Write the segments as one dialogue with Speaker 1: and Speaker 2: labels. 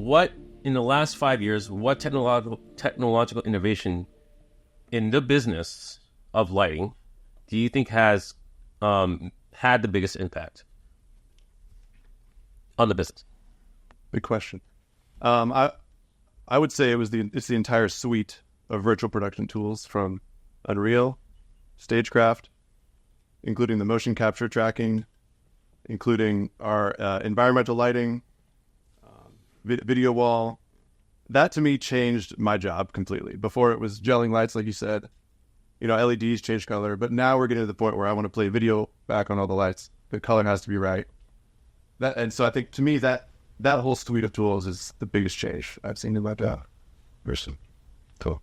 Speaker 1: what in the last 5 years, what technological innovation in the business of lighting do you think has had the biggest impact on the business?
Speaker 2: Big question. I would say it's the entire suite of virtual production tools, from Unreal, stagecraft, including the motion capture tracking, including our environmental lighting, video wall. That to me changed my job completely. Before it was gelling lights, like you said, LEDs change color, but now we're getting to the point where I want to play video back on all the lights. The color has to be right. And so I think to me that whole suite of tools is the biggest change I've seen in my job.
Speaker 3: Awesome. Cool.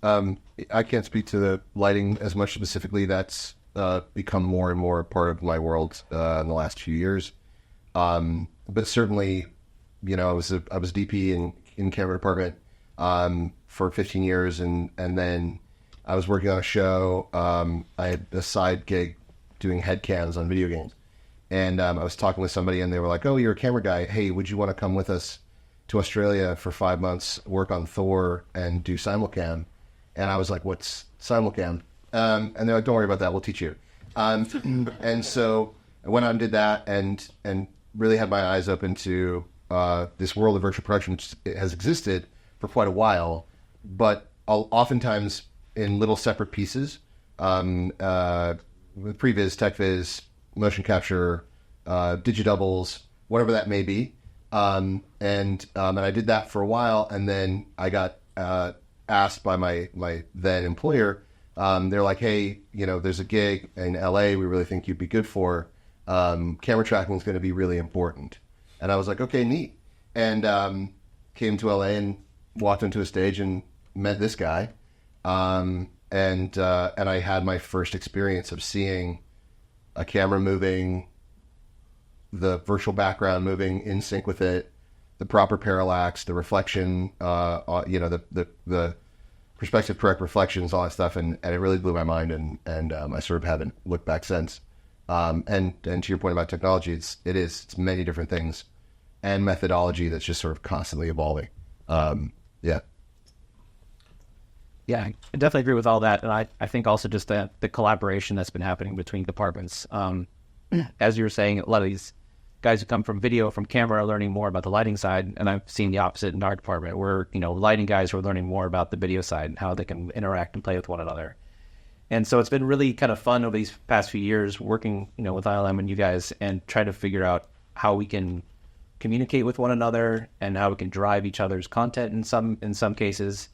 Speaker 3: I can't speak to the lighting as much specifically. That's become more and more part of my world in the last few years. But certainly, I was DP in camera department for 15 years, and then I was working on a show. I had a side gig doing head cams on video games, and I was talking with somebody, and they were like, "Oh, you're a camera guy. Hey, would you want to come with us to Australia for 5 months, work on Thor, and do simulcam?" And I was like, "What's simulcam?" And they're like, "Don't worry about that. We'll teach you." And so I went out and did that, and really had my eyes open to this world of virtual production, which has existed for quite a while, but oftentimes in little separate pieces, with previs, techviz, motion capture, digidoubles, whatever that may be. And I did that for a while, and then I got asked by my then employer. They're like, "Hey, there's a gig in LA we really think you'd be good for. Camera tracking is going to be really important." And I was like, "Okay, neat." And came to LA and walked into a stage and met this guy. And I had my first experience of seeing a camera moving, the virtual background moving in sync with it, the proper parallax, the reflection, the perspective correct reflections, all that stuff, and it really blew my mind, and I sort of haven't looked back since. And to your point about technology, it's many different things and methodology that's just sort of constantly evolving. Yeah.
Speaker 4: Yeah, I definitely agree with all that. And I think also just the collaboration that's been happening between departments. As you were saying, a lot of these guys who come from video, from camera, are learning more about the lighting side. And I've seen the opposite in our department, where, lighting guys are learning more about the video side and how they can interact and play with one another. And so it's been really kind of fun over these past few years working, with ILM and you guys, and try to figure out how we can communicate with one another and how we can drive each other's content in some cases.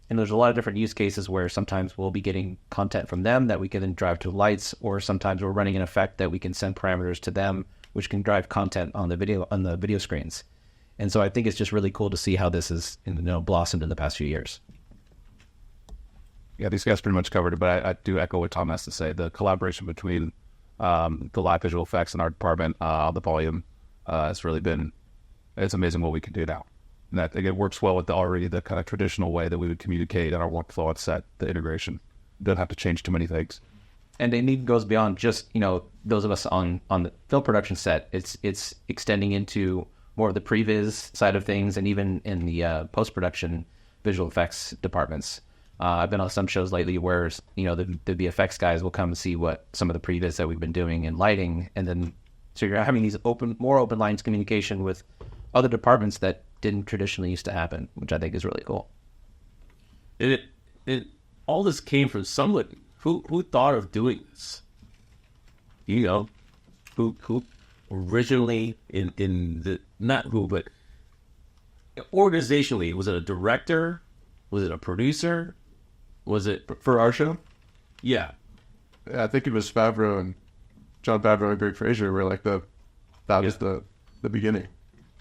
Speaker 4: And there's a lot of different use cases where sometimes we'll be getting content from them that we can then drive to lights, or sometimes we're running an effect that we can send parameters to them, which can drive content on the video screens. And so I think it's just really cool to see how this has blossomed in the past few years.
Speaker 5: Yeah, these guys pretty much covered it, but I do echo what Tom has to say. The collaboration between the live visual effects in our department, the volume, has really it's amazing what we can do now. And that it works well with the kind of traditional way that we would communicate in our workflow on set, the integration. Don't have to change too many things.
Speaker 4: And it even goes beyond just, those of us on the film production set. It's extending into more of the previs side of things, and even in the post-production visual effects departments. I've been on some shows lately where, the VFX guys will come and see what some of the previs that we've been doing in lighting. And then, so you're having these more open lines of communication with other departments that didn't traditionally used to happen, which I think is really cool.
Speaker 1: It all this came from someone who thought of doing this. Who originally but organizationally, was it a director? Was it a producer? Was it
Speaker 2: For our show?
Speaker 1: Yeah.
Speaker 2: I think it was Favreau and John Favreau and Greg Fraser were like that was the beginning.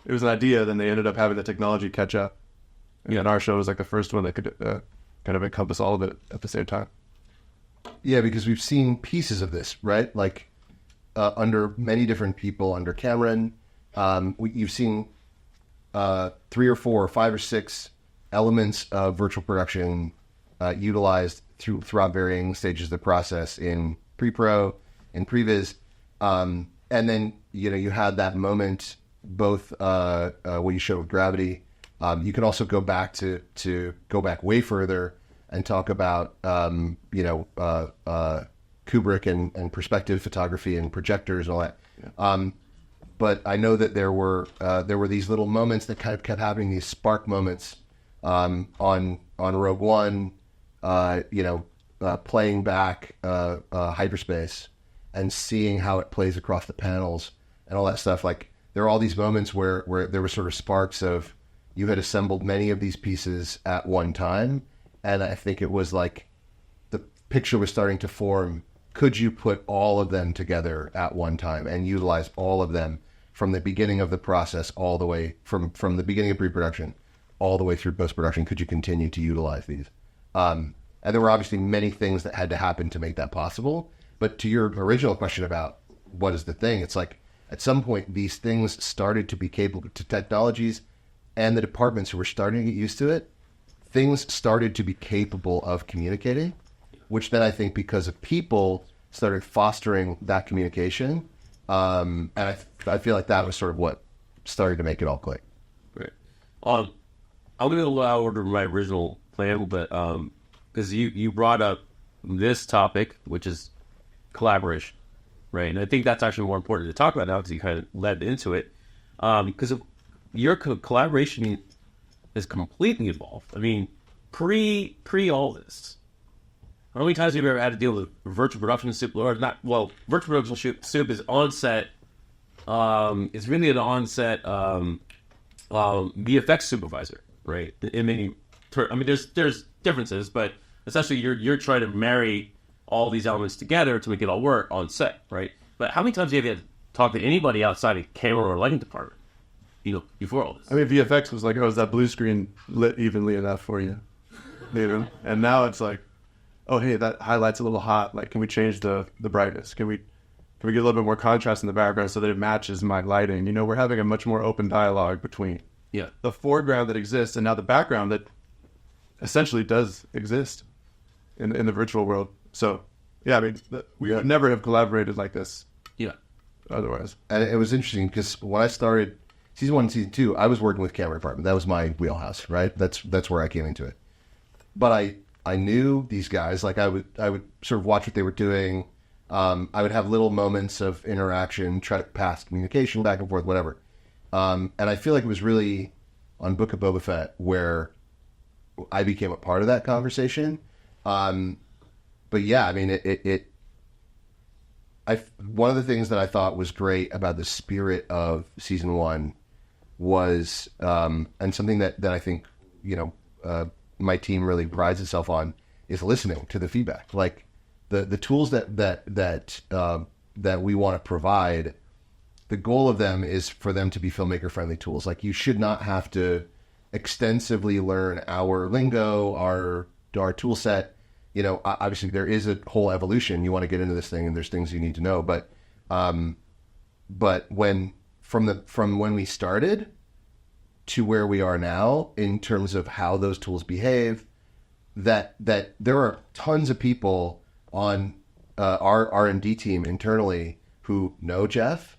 Speaker 2: It was an idea, then they ended up having the technology catch up. And our show was like the first one that could kind of encompass all of it at the same time.
Speaker 3: Yeah, because we've seen pieces of this, right? Like under many different people, under Cameron. You've seen 3 or 4 or 5 or 6 elements of virtual production utilized throughout varying stages of the process in pre-pro, in previs. And then, you had that moment both what you showed with gravity. You can also go back to go back way further and talk about Kubrick and perspective photography and projectors and all that. Yeah. But I know that there were these little moments that kind of kept happening, these spark moments on Rogue One, playing back hyperspace and seeing how it plays across the panels and all that stuff. Like there are all these moments where there were sort of sparks of you had assembled many of these pieces at one time, and I think it was like the picture was starting to form. Could you put all of them together at one time and utilize all of them from the beginning of the process all the way from the beginning of pre-production all the way through post-production? Could you continue to utilize these? And there were obviously many things that had to happen to make that possible. But to your original question about what is the thing, it's like at some point these things started to be capable to technologies and the departments who were starting to get used to it. Things started to be capable of communicating, which then I think because of people started fostering that communication. And I feel like that was sort of what started to make it all click.
Speaker 1: Right. I'm going to allow order my original plan, but because you brought up this topic, which is collaboration, right? And I think that's actually more important to talk about now because you kind of led into it. Because your collaboration is completely evolved. I mean, pre all this, how many times have you ever had to deal with virtual production soup? Or not? Well, virtual production soup is Onset. It's really an Onset VFX supervisor, right? I mean, there's differences, but essentially you're trying to marry all these elements together to make it all work on set, right? But how many times have you had to talk to anybody outside of camera or lighting department, before all this?
Speaker 2: I mean, VFX was like, oh, is that blue screen lit evenly enough for you? And now it's like, oh, hey, that highlight's a little hot. Like, can we change the brightness? Can we get a little bit more contrast in the background so that it matches my lighting? We're having a much more open dialogue between the foreground that exists and now the background that essentially does exist in the virtual world. So, yeah, I mean, we would never have collaborated like this.
Speaker 1: Yeah.
Speaker 2: Otherwise.
Speaker 3: And it was interesting because when I started season 1 and season 2, I was working with camera department. That was my wheelhouse, right? That's where I came into it. But I knew these guys. Like I would sort of watch what they were doing. I would have little moments of interaction, try to pass communication back and forth, whatever. And I feel like it was really on Book of Boba Fett where I became a part of that conversation. But yeah, I mean, one of the things that I thought was great about the spirit of season 1 was, and something that I think, my team really prides itself on is listening to the feedback. Like the tools that we want to provide, the goal of them is for them to be filmmaker friendly tools. Like you should not have to extensively learn our lingo, our tool set. Obviously there is a whole evolution. You want to get into this thing and there's things you need to know. But when from when we started to where we are now in terms of how those tools behave, that there are tons of people on our R&D team internally who know Jeff,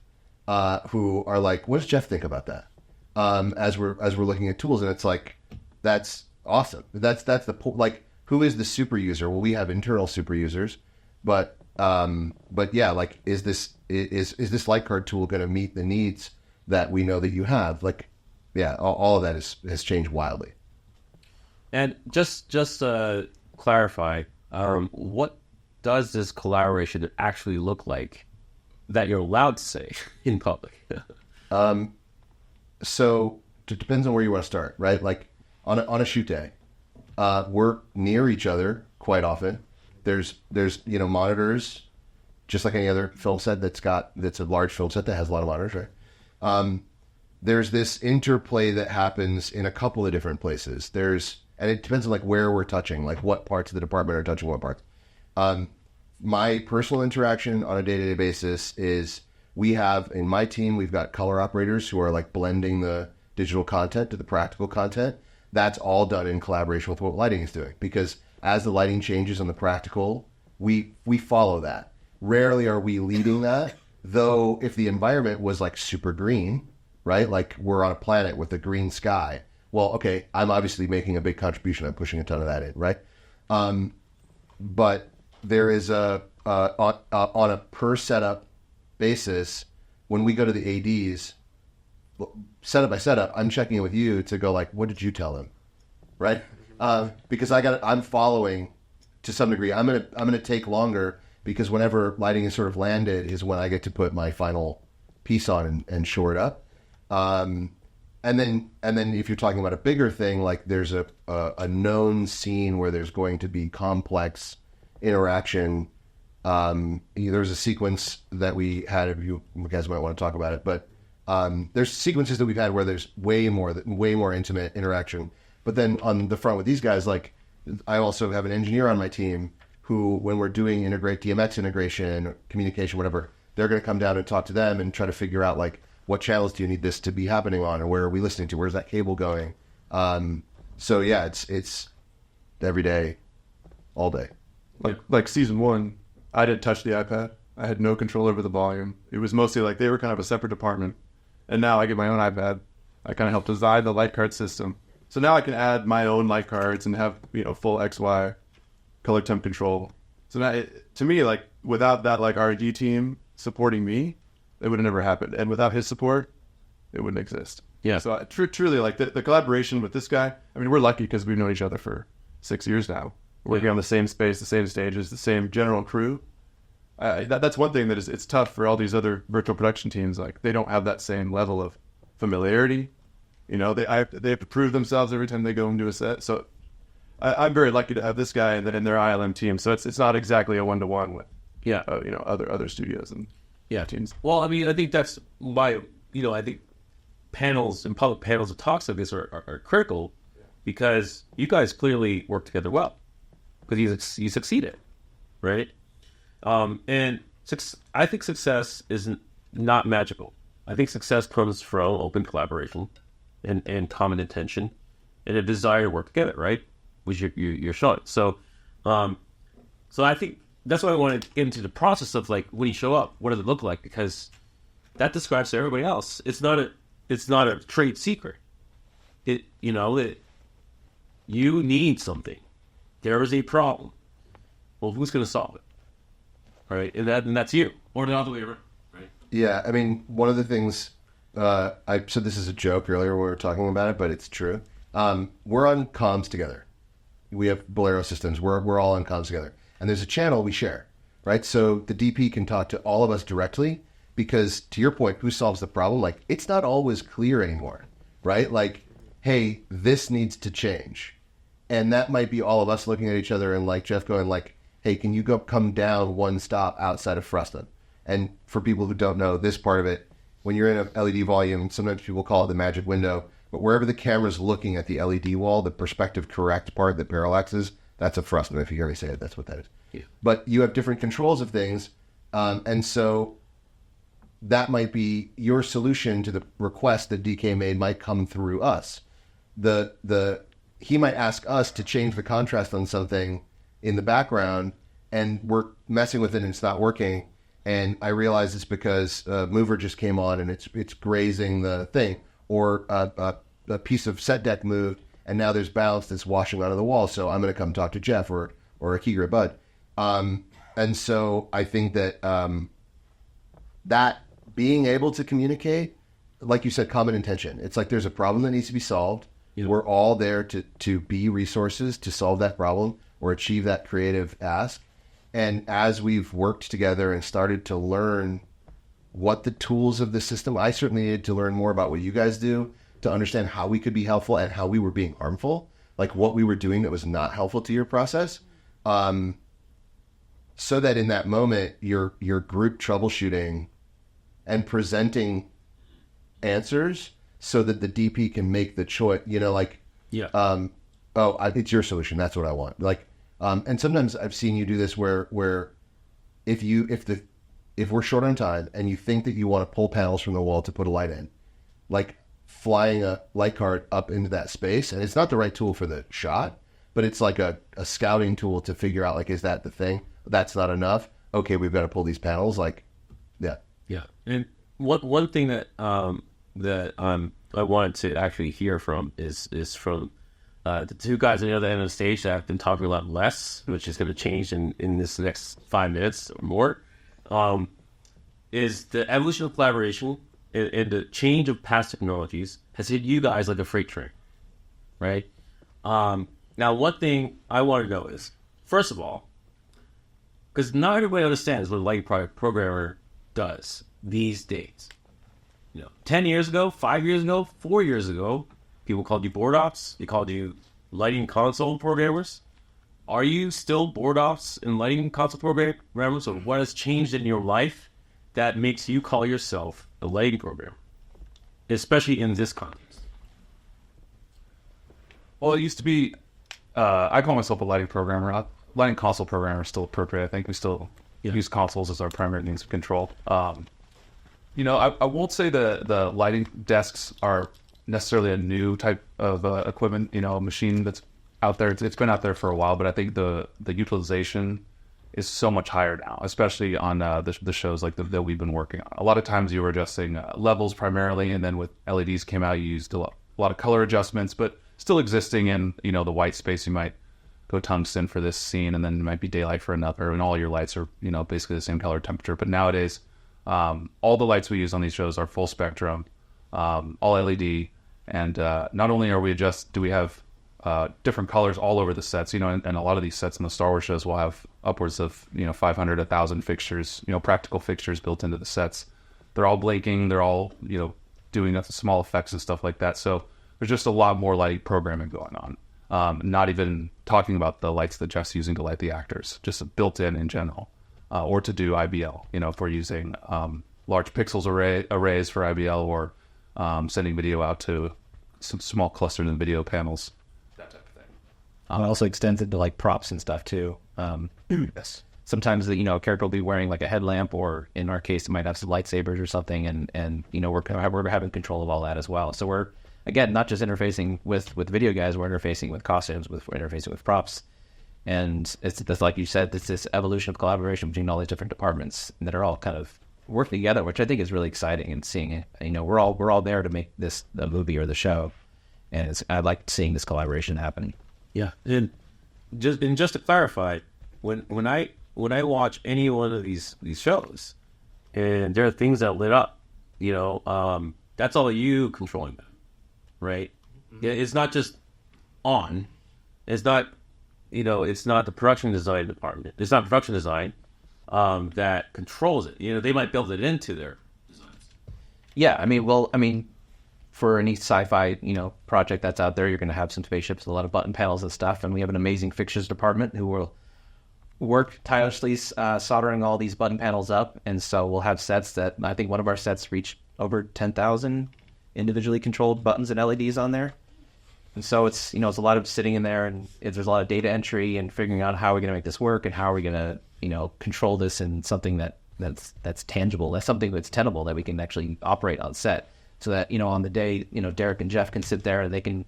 Speaker 3: who are like, what does Jeff think about that? As we're looking at tools, and it's like, that's awesome. That's the like, who is the super user? Well, we have internal super users, but yeah, like, is this light card tool going to meet the needs that we know that you have? Like, yeah, all of that has changed wildly.
Speaker 1: And just clarify, what does this collaboration actually look like that you're allowed to say in public?
Speaker 3: So it depends on where you want to start, right? Like on a shoot day, we're near each other quite often. There's monitors, just like any other film set that's a large film set that has a lot of monitors, right? There's this interplay that happens in a couple of different places. And it depends on like where we're touching, like what parts of the department are touching what parts. My personal interaction on a day-to-day basis is in my team, we've got color operators who are like blending the digital content to the practical content. That's all done in collaboration with what lighting is doing, because as the lighting changes on the practical, we follow that. Rarely are we leading that, though if the environment was like super green, right? Like we're on a planet with a green sky. Well, okay, I'm obviously making a big contribution. I'm pushing a ton of that in, right? But there is on a per setup basis, when we go to the ADs, setup by setup, I'm checking in with you to go like, what did you tell him, right? Because I'm following to some degree. I'm gonna take longer because whenever lighting is sort of landed is when I get to put my final piece on and shore it up. And then if you're talking about a bigger thing, like there's a known scene where there's going to be complex interaction. There's a sequence that we had. If you guys might want to talk about it, but there's sequences that we've had where there's way more intimate interaction. But then on the front with these guys, like I also have an engineer on my team who, when we're doing DMX integration, communication, whatever, they're going to come down and talk to them and try to figure out like, what channels do you need this to be happening on, or where are we listening to? Where's that cable going? So yeah, it's every day, all day.
Speaker 2: Like season 1, I didn't touch the iPad. I had no control over the volume. It was mostly like they were kind of a separate department. And now I get my own iPad. I kind of help design the light card system. So now I can add my own light cards and have, full XY color temp control. So now, to me, like without that like R&D team supporting me, it would have never happened. And without his support, it wouldn't exist.
Speaker 1: Yeah.
Speaker 2: So truly, like the collaboration with this guy, I mean, we're lucky because we've known each other for 6 years now. Working on the same space, the same stages, the same general crew. That's one thing that it's tough for all these other virtual production teams. Like they don't have that same level of familiarity. They have to prove themselves every time they go into a set. So I'm very lucky to have this guy in their ILM team. So it's not exactly a 1-to-1 with other studios and teams.
Speaker 1: Well, I mean, I think that's why I think panels and public panels of talks like this are critical, because you guys clearly work together well, because you succeeded, right? And I think success is not magical. I think success comes from open collaboration and common intention and a desire to work together, right? Which you're showing. So I think that's why I wanted to get into the process of like, when you show up, what does it look like? Because that describes to everybody else. It's not a trade secret. You need something. There is a problem. Well, who's going to solve it? All right, and that's you, or the other way around, right?
Speaker 3: Yeah, I mean, one of the things I said this is a joke earlier when we were talking about it, but it's true. We're on comms together. We have Bolero systems. We're all on comms together. And there's a channel we share, right? So the DP can talk to all of us directly, because to your point, who solves the problem? Like, it's not always clear anymore, right? Like, hey, this needs to change. And that might be all of us looking at each other and like Jeff going like, hey, can you come down one stop outside of Frustum? And for people who don't know this part of it, when you're in a LED volume, sometimes people call it the magic window, but wherever the camera's looking at the LED wall, the perspective correct part that parallaxes, that's a frustum. If you hear me say it, that's what that is. Yeah. But you have different controls of things. And so that might be your solution to the request that DK made might come through us. He might ask us to change the contrast on something in the background, and we're messing with it and it's not working. And I realize it's because a mover just came on and it's grazing the thing, or a piece of set deck moved and now there's bounce that's washing onto the wall. So I'm going to come talk to Jeff or Akira Bud. And so I think that that being able to communicate, like you said, common intention. It's like there's a problem that needs to be solved. Yeah. We're all there to be resources to solve that problem or achieve that creative ask. And as we've worked together and started to learn what the tools of the system, I certainly needed to learn more about what you guys do to understand how we could be helpful and how we were being harmful, like what we were doing that was not helpful to your process. So that in that moment, your group troubleshooting and presenting answers so that the DP can make the choice, it's your solution. That's what I want. And sometimes I've seen you do this where if we're short on time and you think that you want to pull panels from the wall to put a light in, like flying a light card up into that space, and it's not the right tool for the shot, but it's like a scouting tool to figure out, like, is that the thing? That's not enough. Okay, we've got to pull these panels. Yeah.
Speaker 1: And one thing that that I wanted to actually hear from is from the two guys on the other end of the stage that I've been talking a lot less, which is going to change in this next 5 minutes or more. Is the evolution of collaboration and the change of past technologies has hit you guys like a freight train, right? Now, one thing I want to know is, first of all, because not everybody understands what a lighting product programmer does these days. 10 years ago, 5 years ago, 4 years ago, people called you board ops. They called you lighting console programmers. Are you still board ops and lighting console programmers, or what has changed in your life that makes you call yourself a lighting programmer, especially in this context?
Speaker 5: Well, it used to be, I call myself a lighting programmer. Lighting console programmer is still appropriate. I think we still use consoles as our primary means of control. I won't say the lighting desks are necessarily a new type of equipment, a machine that's out there. It's been out there for a while, but I think the utilization is so much higher now, especially on the shows like that we've been working on. A lot of times you were adjusting levels primarily, and then with LEDs came out, you used a lot of color adjustments, but still existing in, the white space. You might go tungsten for this scene, and then it might be daylight for another, and all your lights are, basically the same color temperature. But nowadays, all the lights we use on these shows are full spectrum, all LED, and not only do we have different colors all over the sets, and a lot of these sets in the Star Wars shows will have upwards of 500, 1,000 fixtures, practical fixtures built into the sets. They're all blinking, they're all doing small effects and stuff like that. So there's just a lot more light programming going on. Not even talking about the lights that Jeff's using to light the actors, just built in general, or to do IBL. If we're using large pixels arrays for IBL, or sending video out to some small clusters and video panels.
Speaker 4: It also extends into like props and stuff too.
Speaker 5: Yes.
Speaker 4: Sometimes a character will be wearing like a headlamp, or in our case, it might have some lightsabers or something, and we're having control of all that as well. So we're, again, not just interfacing with video guys, we're interfacing with costumes, we're interfacing with props, and it's like you said, it's this evolution of collaboration between all these different departments that are all kind of working together, which I think is really exciting. And seeing it, we're all there to make this the movie or the show, and I like seeing this collaboration happen.
Speaker 1: Yeah, and just to clarify, when I watch any one of these shows, and there are things that lit up, that's all you controlling them, right? Mm-hmm. It's not just on. It's not, it's not the production design department. It's not production design that controls it. They might build it into their designs.
Speaker 4: Yeah, for any sci-fi, project that's out there, you're going to have some spaceships, a lot of button panels and stuff, and we have an amazing fixtures department who will work tirelessly soldering all these button panels up, and so we'll have sets that, I think one of our sets reached over 10,000 individually controlled buttons and LEDs on there. And so it's, it's a lot of sitting in there, and there's a lot of data entry and figuring out how we're going to make this work, and how are we going to, control this in something that's tangible, that's something that's tenable, that we can actually operate on set. So that, on the day, Derek and Jeff can sit there and they can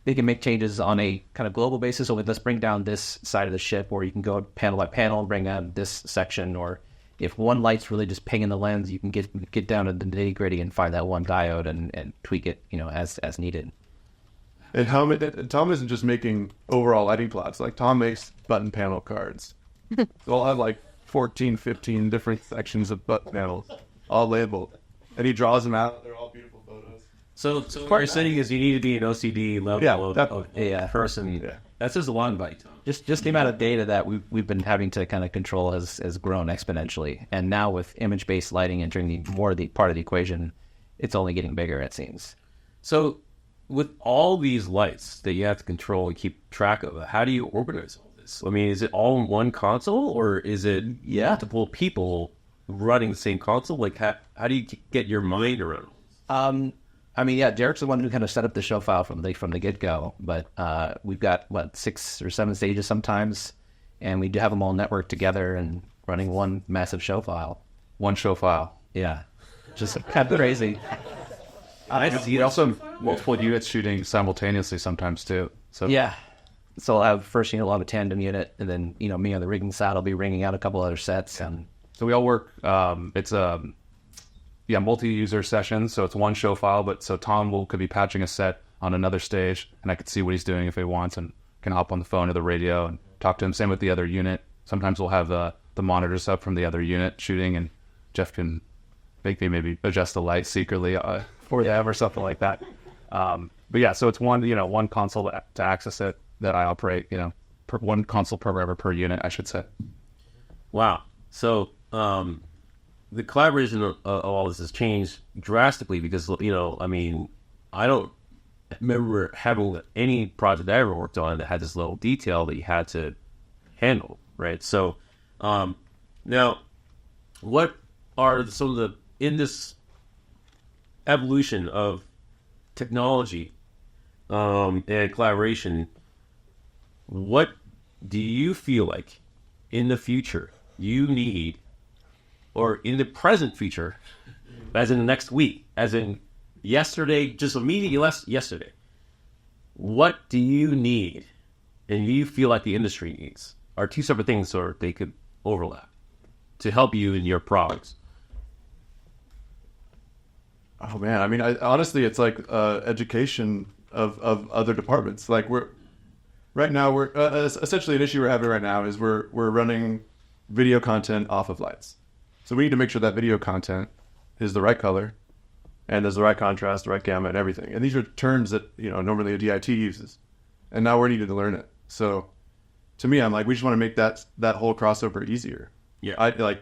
Speaker 4: make changes on a kind of global basis. So let's bring down this side of the ship, or you can go panel by panel and bring down this section. Or if one light's really just pinging the lens, you can get down to the nitty gritty and find that one diode and tweak it, as needed.
Speaker 2: And Tom isn't just making overall lighting plots. Like, Tom makes button panel cards. So I'll have like 14, 15 different sections of button panels, all labeled. And he draws them out. They're all beautiful photos.
Speaker 1: So what you're saying is you need to be an OCD level of person.
Speaker 2: Yeah.
Speaker 1: That says a lot about you, Tom.
Speaker 4: Just the amount of data that we've been having to kind of control has grown exponentially. And now with image-based lighting entering more of the part of the equation, it's only getting bigger, it seems.
Speaker 1: So with all these lights that you have to control and keep track of, how do you organize all this? Is it all in one console, or is it multiple people running the same console? Like, how do you get your mind around?
Speaker 4: Derek's the one who kind of set up the show file from the get-go, but we've got 6 or 7 stages sometimes, and we do have them all networked together and running one massive show file.
Speaker 5: One show file.
Speaker 4: Yeah, just kind of crazy.
Speaker 5: You also multiple units shooting simultaneously sometimes too. So
Speaker 4: yeah, so I'll have first unit, we'll have a tandem unit, and then me on the rigging side, I'll be ringing out a couple other sets. And
Speaker 5: so we all work. It's multi-user sessions. So it's one show file, but so Tom could be patching a set on another stage, and I could see what he's doing if he wants, and can hop on the phone or the radio and talk to him. Same with the other unit. Sometimes we'll have the monitors up from the other unit shooting, and Jeff can make me maybe adjust the light secretly for them or something like that. But yeah, so it's one console to access it that I operate, one console programmer per unit, I should say.
Speaker 1: Wow. So the collaboration of all this has changed drastically because, I don't remember having any project I ever worked on that had this level of detail that you had to handle, right? So now, what are some of in this evolution of technology and collaboration, what do you feel like in the future you need, or in the present future, as in the next week, as in yesterday, just immediately yesterday, what do you need and you feel like the industry needs? Are two separate things, or they could overlap to help you in your products?
Speaker 2: Oh man, I mean, honestly, it's like education of other departments. Like right now, essentially an issue we're having right now is we're running video content off of lights. So we need to make sure that video content is the right color, and there's the right contrast, the right gamma, and everything. And these are terms that normally a DIT uses, and now we're needed to learn it. So to me, I'm like, we just want to make that whole crossover easier.
Speaker 1: Yeah,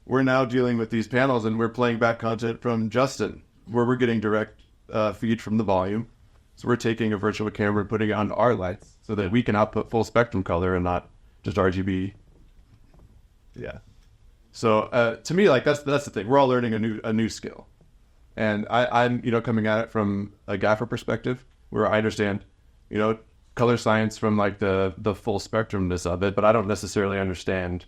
Speaker 2: we're now dealing with these panels, and we're playing back content from Justin, where we're getting direct feed from the volume. So we're taking a virtual camera and putting it onto our lights so that we can output full spectrum color and not just RGB. Yeah. So to me, like that's the thing. We're all learning a new skill, and I'm coming at it from a gaffer perspective where I understand color science from like the full spectrumness of it, but I don't necessarily understand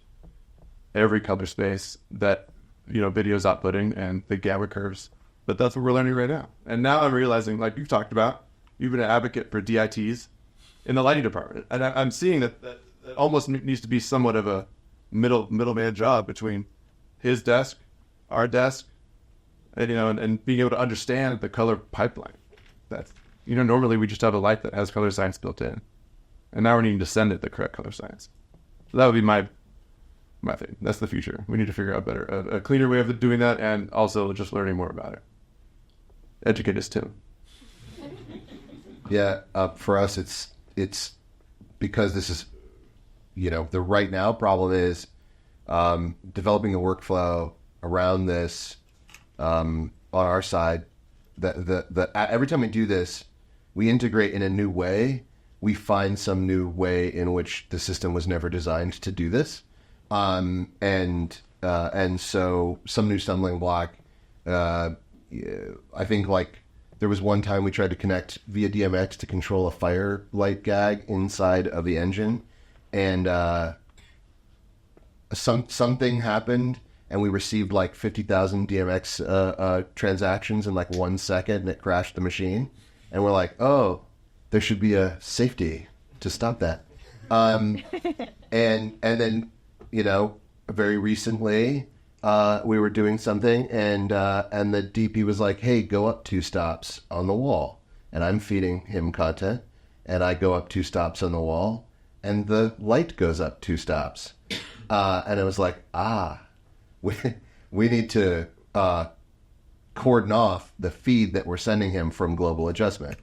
Speaker 2: every color space that video's outputting and the gamma curves. But that's what we're learning right now. And now I'm realizing, like you've talked about, you've been an advocate for DITs in the lighting department, and I'm seeing that almost needs to be somewhat of a middleman job between his desk, our desk, and and being able to understand the color pipeline. That's normally we just have a light that has color science built in, and now we're needing to send it the correct color science. So that would be my thing. That's the future. We need to figure out a cleaner way of doing that, and also just learning more about it. Educate us, Tim.
Speaker 3: Yeah, for us, it's because this is, the right now problem is developing a workflow around this on our side. That every time we do this, we integrate in a new way. We find some new way in which the system was never designed to do this, and so some new stumbling block. I think like there was one time we tried to connect via DMX to control a fire light gag inside of the engine, and something happened, and we received like 50,000 DMX transactions in like 1 second, and it crashed the machine. And we're like, oh, there should be a safety to stop that. And then very recently we were doing something, and the DP was like, hey, go up 2 stops on the wall. And I'm feeding him content, and I go up 2 stops on the wall, and the light goes up 2 stops. And it was like, we need to cordon off the feed that we're sending him from global adjustment.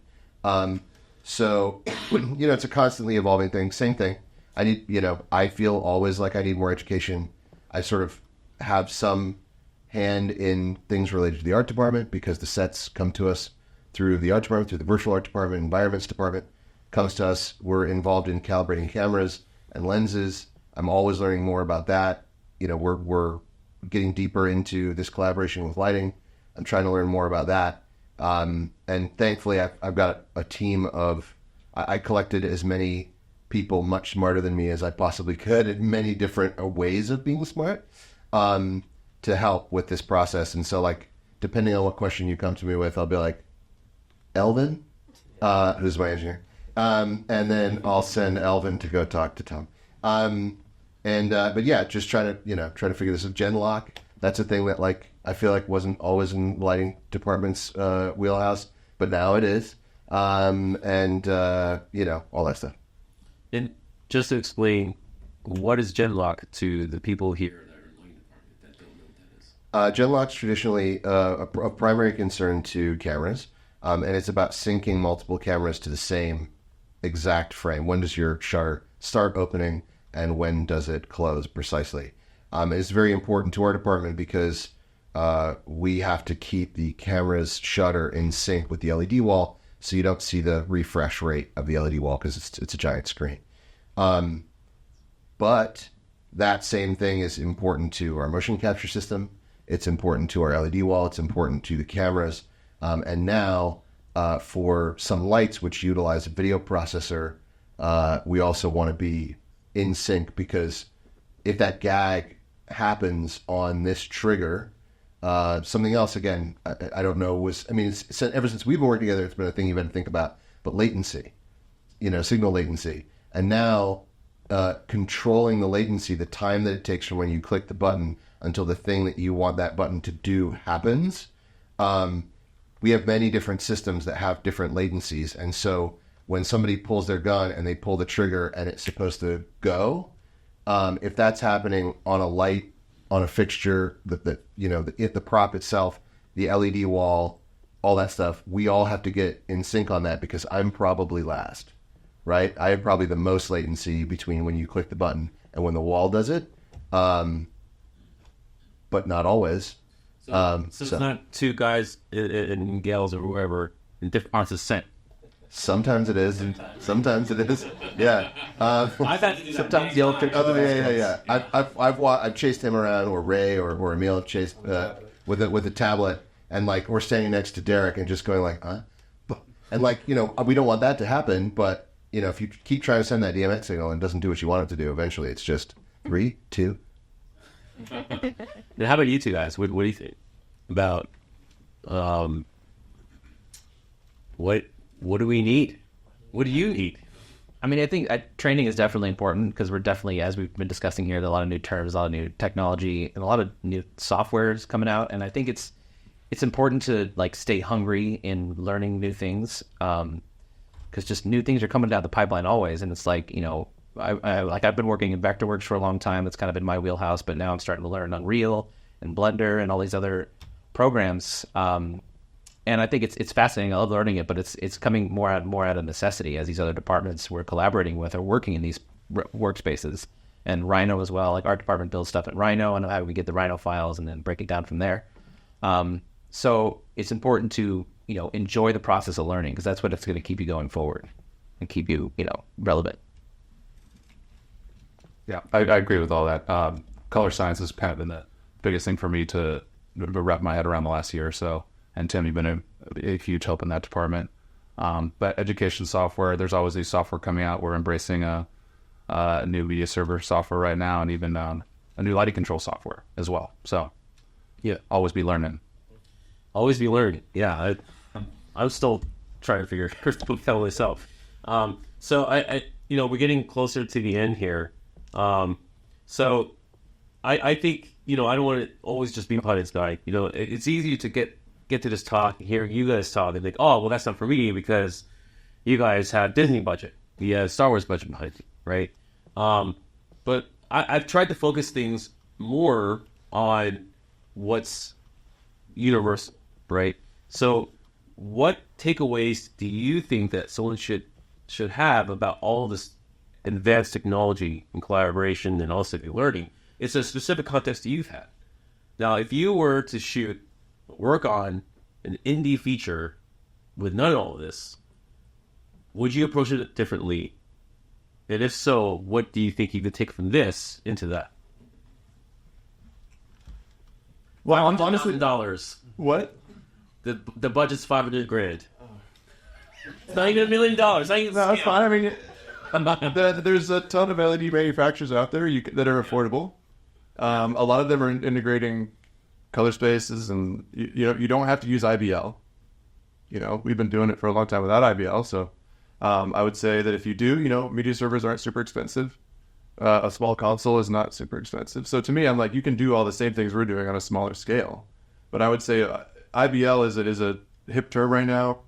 Speaker 3: So, it's a constantly evolving thing. Same thing. I feel always like I need more education. I sort of have some hand in things related to the art department because the sets come to us through the art department, through the virtual art department, environments department comes to us. We're involved in calibrating cameras and lenses. I'm always learning more about that. We're getting deeper into this collaboration with lighting. I'm trying to learn more about that. And thankfully, I've got a team of, I collected as many people much smarter than me as I possibly could in many different ways of being smart to help with this process. And so, like, depending on what question you come to me with, I'll be like, Elvin, who's my engineer. And then I'll send Elvin to go talk to Tom. But yeah, just try to figure this out. Genlock, that's a thing that, like, I feel like wasn't always in lighting department's wheelhouse, but now it is. And all that stuff.
Speaker 1: And just to explain, what is Genlock to the people here that are in the lighting department that don't know what that is?
Speaker 3: Genlock's traditionally a primary concern to cameras, and it's about syncing multiple cameras to the same exact frame. When does your shutter start opening, and when does it close precisely? It's very important to our department because we have to keep the camera's shutter in sync with the LED wall, so you don't see the refresh rate of the LED wall because it's a giant screen. But that same thing is important to our motion capture system. It's important to our LED wall. It's important to the cameras. And now for some lights which utilize a video processor, we also want to be in sync, because if that gag happens on this trigger, something else, again, I don't know, it's ever since we've been working together, it's been a thing you've had to think about, but latency, signal latency. And now controlling the latency, the time that it takes from when you click the button until the thing that you want that button to do happens. We have many different systems that have different latencies. And so when somebody pulls their gun and they pull the trigger and it's supposed to go, if that's happening on a light, on a fixture, the prop itself, the LED wall, all that stuff, we all have to get in sync on that, because I'm probably last, right? I have probably the most latency between when you click the button and when the wall does it, but not always.
Speaker 1: So it's not two guys and gals or whoever in different parts of scent.
Speaker 3: Sometimes it is, and sometimes it is. Yeah.
Speaker 1: I've had to do that.
Speaker 3: Sometimes the electric. Oh, yeah. I've chased him around, or Ray or Emil have chased with a tablet, and we're standing next to Derek and just going huh? And we don't want that to happen, but if you keep trying to send that DMX signal and it doesn't do what you want it to do, eventually it's just 3, 2.
Speaker 1: And how about you two guys? What do you think about what do we need? What do you need?
Speaker 4: I mean, I think training is definitely important, because we're definitely, as we've been discussing here, there are a lot of new terms, a lot of new technology, and a lot of new softwares coming out. And I think it's important to stay hungry in learning new things, because just new things are coming down the pipeline always. And it's I've been working in Vectorworks for a long time. That's kind of been my wheelhouse, but now I'm starting to learn Unreal and Blender and all these other programs. And I think it's fascinating. I love learning it, but it's coming more out of necessity, as these other departments we're collaborating with are working in these workspaces. And Rhino as well. Our department builds stuff in Rhino, and how we get the Rhino files and then break it down from there. So it's important to enjoy the process of learning, because that's what it's going to keep you going forward and keep you relevant.
Speaker 5: Yeah, I agree with all that. Color science has kind of been the biggest thing for me to wrap my head around the last year or so. And Tim, you've been a huge help in that department. But education software, there's always new software coming out. We're embracing a new media server software right now, and even a new lighting control software as well. So, yeah, always be learning.
Speaker 1: Always be learning. Yeah, I'm still trying to figure it out myself. So I we're getting closer to the end here. So I think I don't want to always just be a pundits guy. It's easy to get to this talk and hear you guys talk and think, oh, well, that's not for me, because you guys have Disney budget, you have Star Wars budget behind you, right? But I've tried to focus things more on what's universal, right? So what takeaways do you think that someone should have about all this advanced technology and collaboration and also learning? It's a specific context that you've had. Now, if you were to work on an indie feature with none of all of this, would you approach it differently? And if so, what do you think you could take from this into that?
Speaker 2: Well, honestly,
Speaker 1: $100,000.
Speaker 2: what?
Speaker 1: The budget's $500,000. It's not even $1 million. It's not even
Speaker 2: No, it's fine. I mean, there's a ton of LED manufacturers out there that are affordable. A lot of them are integrating color spaces, and you don't have to use IBL. We've been doing it for a long time without IBL, so I would say that if you do, media servers aren't super expensive. A small console is not super expensive. So to me, I'm like, you can do all the same things we're doing on a smaller scale. But I would say IBL is a hip term right now.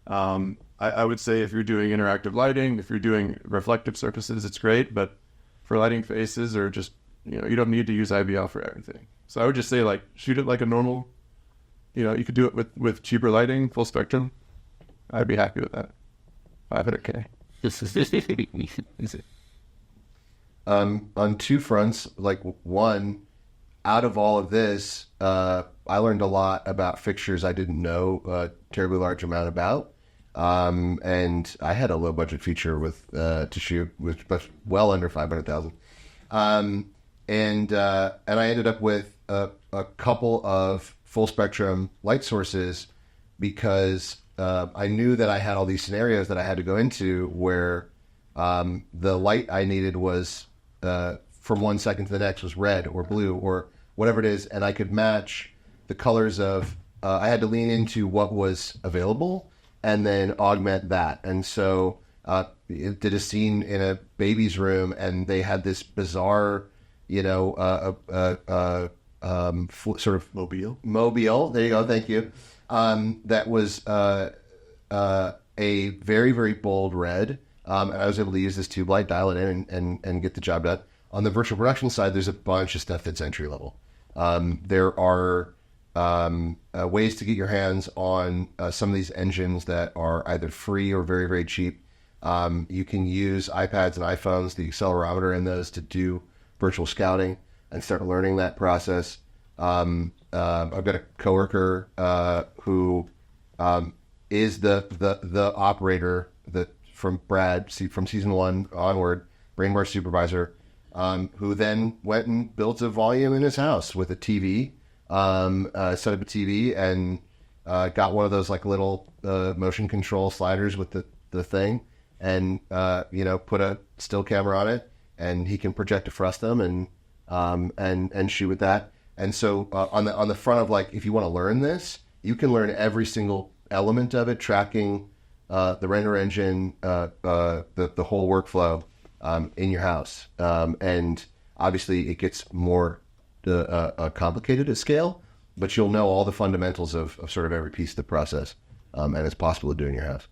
Speaker 2: I would say if you're doing interactive lighting, if you're doing reflective surfaces, it's great. But for lighting faces or just, you don't need to use IBL for everything. So I would just say, like, shoot it like a normal, you could do it with cheaper lighting, full spectrum. I'd be happy with that. 500K.
Speaker 3: On two fronts, like one, out of all of this, I learned a lot about fixtures I didn't know a terribly large amount about. And I had a low budget feature to shoot with well under 500,000. And I ended up with a couple of full spectrum light sources because I knew that I had all these scenarios that I had to go into where the light I needed was from 1 second to the next was red or blue or whatever it is, and I could match the colors of. I had to lean into what was available and then augment that. And so it did a scene in a baby's room, and they had this bizarre, sort of mobile. There you go. Thank you. That was a very, very bold red. And I was able to use this tube light, dial it in, and get the job done. On the virtual production side, there's a bunch of stuff that's entry level. There are ways to get your hands on some of these engines that are either free or very, very cheap. You can use iPads and iPhones, the accelerometer in those, to do virtual scouting and start learning that process. I've got a coworker who is the operator from Brad, from season 1 onward, brain bar supervisor, who then went and built a volume in his house with a TV, set up a TV, and got one of those like little motion control sliders with the thing, and put a still camera on it, and he can project a frustum and shoot with that. And so on the front of, like, if you want to learn this, you can learn every single element of it, tracking the render engine, the whole workflow in your house. And obviously it gets more complicated at scale, but you'll know all the fundamentals of sort of every piece of the process, and it's possible to do in your house.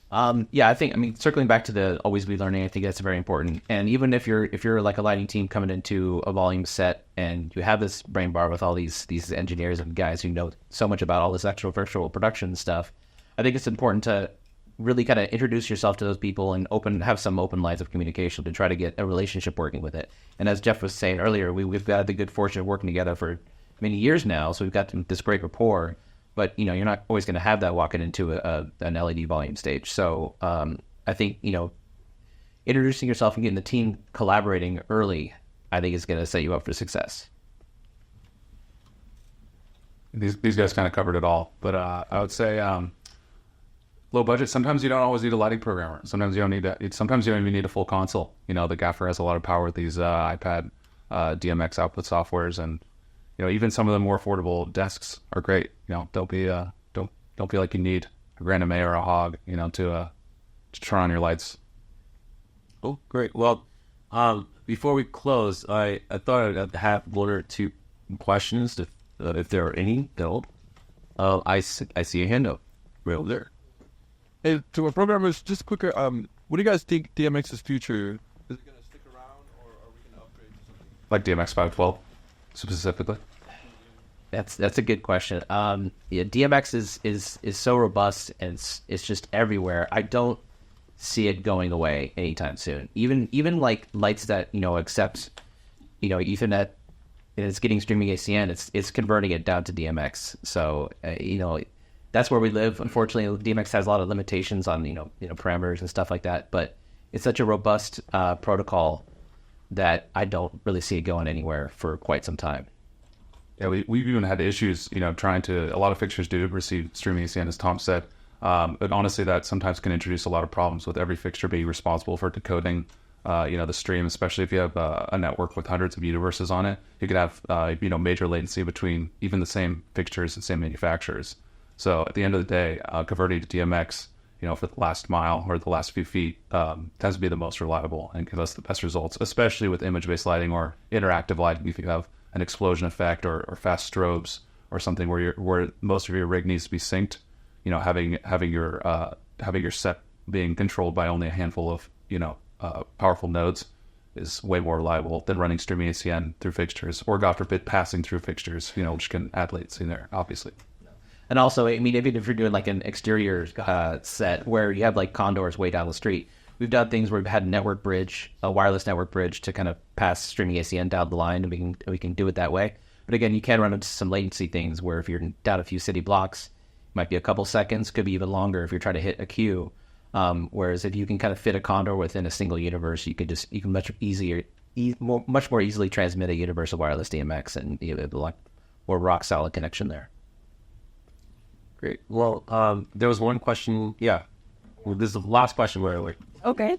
Speaker 4: I think, circling back to the always be learning, I think that's very important. And even if you're like a lighting team coming into a volume set and you have this brain bar with all these engineers and guys who know so much about all this actual virtual production stuff, I think it's important to really kind of introduce yourself to those people and have some open lines of communication to try to get a relationship working with it. And as Jeff was saying earlier, we've got the good fortune of working together for many years now, so we've got this great rapport. But, you're not always going to have that walking into an LED volume stage. So I think, introducing yourself and getting the team collaborating early, I think is going to set you up for success.
Speaker 5: These guys kind of covered it all. But I would say low budget. Sometimes you don't always need a lighting programmer. Sometimes you don't need that. Sometimes you don't even need a full console. The gaffer has a lot of power with these iPad DMX output softwares, and even some of the more affordable desks are great. Don't feel like you need a Grand MA or a Hog, to turn on your lights.
Speaker 1: Oh, great. Well, before we close, I thought I'd have one or two questions, if there are any. No. I see a hand up right over there.
Speaker 6: Hey, to our programmers, just quicker, what do you guys think DMX's future? Is it going to stick around, or are we going to upgrade to something?
Speaker 5: Like DMX 512 specifically?
Speaker 4: That's a good question. DMX is so robust and it's just everywhere. I don't see it going away anytime soon. Even like lights that accept Ethernet and it's getting streaming ACN. It's converting it down to DMX. So that's where we live. Unfortunately, DMX has a lot of limitations on parameters and stuff like that. But it's such a robust protocol that I don't really see it going anywhere for quite some time.
Speaker 5: Yeah, we've even had issues, trying to. A lot of fixtures do receive streaming ACN, as Tom said. But honestly, that sometimes can introduce a lot of problems with every fixture being responsible for decoding, the stream. Especially if you have a network with hundreds of universes on it, you could have, major latency between even the same fixtures and same manufacturers. So at the end of the day, converting to DMX, for the last mile or the last few feet, tends to be the most reliable and give us the best results, especially with image-based lighting or interactive lighting. If you have an explosion effect or fast strobes or something where most of your rig needs to be synced, having your set being controlled by only a handful of powerful nodes is way more reliable than running streaming ACN through fixtures, or God forbid passing through fixtures, which can add latency there, obviously.
Speaker 4: And also, I mean, even if you're doing like an exterior set where you have like condors way down the street, we've done things where we've had a wireless network bridge to kind of pass streaming ACN down the line, and we can do it that way. But again, you can run into some latency things where if you're down a few city blocks, it might be a couple seconds, could be even longer if you're trying to hit a queue. Whereas if you can kind of fit a condor within a single universe, you can much more easily transmit a universal wireless DMX and a more rock solid connection there.
Speaker 1: Great. Well, there was one question. Yeah. Well, this is the last question, by the way.
Speaker 7: Okay.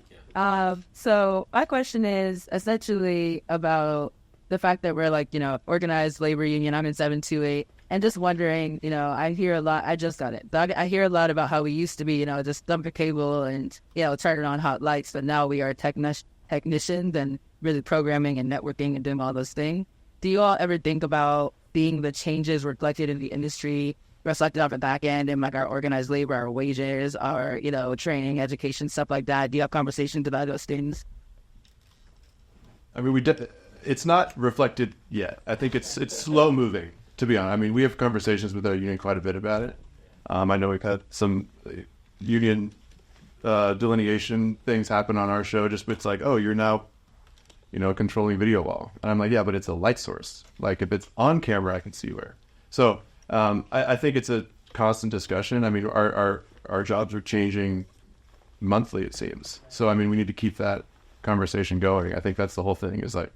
Speaker 7: So my question is essentially about the fact that we're like, organized labor union. I'm in 728. And just wondering, I hear a lot. I just got it. I hear a lot about how we used to be, just dump a cable and, turn on hot lights. But now we are technicians and really programming and networking and doing all those things. Do you all ever think about seeing the changes reflected in the industry, reflected on the back end in like our organized labor, our wages, our, training, education, stuff like that? Do you have conversations about those things?
Speaker 2: I mean, it's not reflected yet. I think it's slow moving, to be honest. I mean, we have conversations with our union quite a bit about it. I know we've had some union delineation things happen on our show. Just it's like, oh, you're now, controlling video wall, and I'm like, yeah, but it's a light source. Like if it's on camera, I can see where. So I think it's a constant discussion. I mean, our jobs are changing monthly, it seems. So I mean, we need to keep that conversation going. I think that's the whole thing. Is like.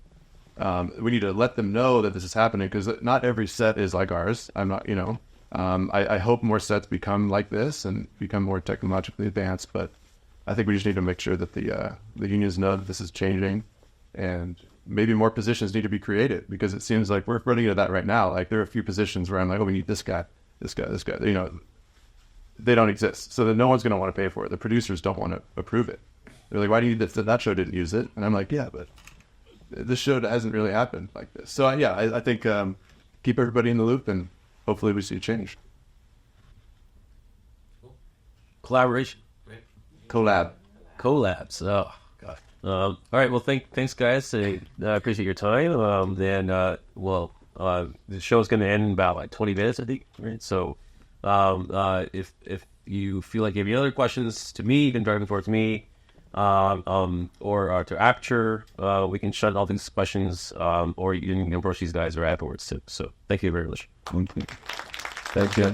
Speaker 2: We need to let them know that this is happening because not every set is like ours. I'm not, I hope more sets become like this and become more technologically advanced, but I think we just need to make sure that the unions know that this is changing, and maybe more positions need to be created because it seems like we're running into that right now. Like there are a few positions where I'm like, oh, we need this guy. They don't exist. So then no one's going to want to pay for it. The producers don't want to approve it. They're like, why do you need this? That show didn't use it. And I'm like, yeah, but this show hasn't really happened like this. So yeah, I think keep everybody in the loop and hopefully we see a change.
Speaker 1: Collaboration. Collabs. Oh, God. All right. Well, thanks, guys. I appreciate your time. The show's going to end in about like 20 minutes, I think. Right. So if you feel like you have any other questions to me, you can direct them towards me. Or to Aputure, we can shut all these questions, or you can approach these guys or afterwards too. So thank you very much.
Speaker 5: Thank you.